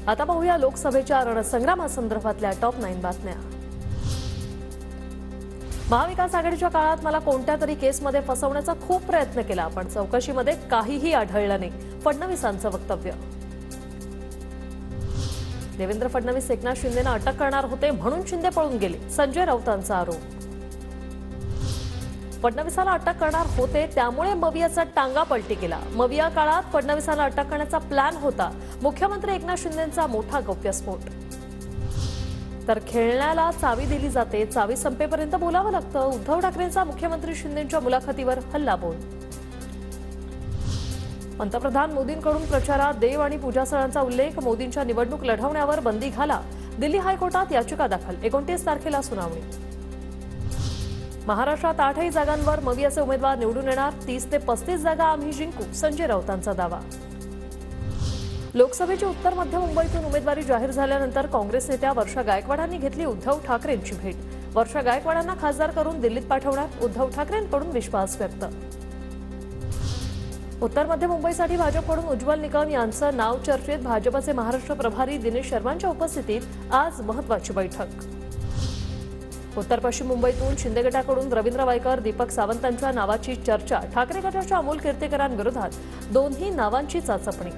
आता पाहूया लोकसभेच्या रणसंग्रामासंदर्भातल्या टॉप 9 बातम्या। महाविकास आघाडीच्या काळात मला कोणत्या तरी केसमध्ये फसवण्याचा खूप प्रयत्न केला, पण चौकशीमध्ये काहीही आढळलं नाही, फडणवीसांचं वक्तव्य। देवेंद्र फडणवीस एकनाथ शिंदेंना अटक करणार होते म्हणून शिंदे पळून गेले, संजय राऊतांचा आरोप। फडणवीसाला अटक करणार होते त्यामुळे मवियाचा टांगा पलटी केला। मविया काळात फडणवीसाला अटक करण्याचा प्लॅन होता, मुख्यमंत्री एकनाथ शिंदेंचा मोठा गौप्यस्फोट। तर खेळण्याला चावी दिली जाते, चावी संपेपर्यंत बोलावं लागतं, उद्धव ठाकरेंचा मुख्यमंत्री शिंदेंच्या मुलाखतीवर हल्लाबोल। पंतप्रधान मोदींकडून प्रचारात देव आणि पूजा सणांचा उल्लेख, मोदींच्या निवडणूक लढवण्यावर बंदी घाला, दिल्ली हायकोर्टात याचिका दाखल, 29 तारखेला सुनावणी। महाराष्ट्रात 8ही जागांवर मवियाचे उमेदवार निवडून येणार, 30 ते 35 जागा आम्ही जिंकू, संजय राऊतांचा दावा। लोकसभेची उत्तर मध्य मुंबईतून उमेदवारी जाहीर झाल्यानंतर काँग्रेस नेत्या वर्षा गायकवाडांनी घेतली उद्धव ठाकरेंची भेट। वर्षा गायकवाडांना खासदार करून दिल्लीत पाठवणार, उद्धव ठाकरेंकडून विश्वास व्यक्त। उत्तर मध्य मुंबईसाठी भाजपकडून उज्ज्वल निकम यांचं नाव चर्चेत, भाजपचे महाराष्ट्र प्रभारी दिनेश शर्मांच्या उपस्थितीत आज महत्त्वाची बैठक। उत्तर पश्चिम मुंबईतून शिंदे गटाकडून रवींद्र वायकर, दीपक सावंतांच्या नावाची चर्चा, ठाकरे गटाच्या अमोल कीर्तीकरांविरोधात दोन्ही नावांची चाचपणी।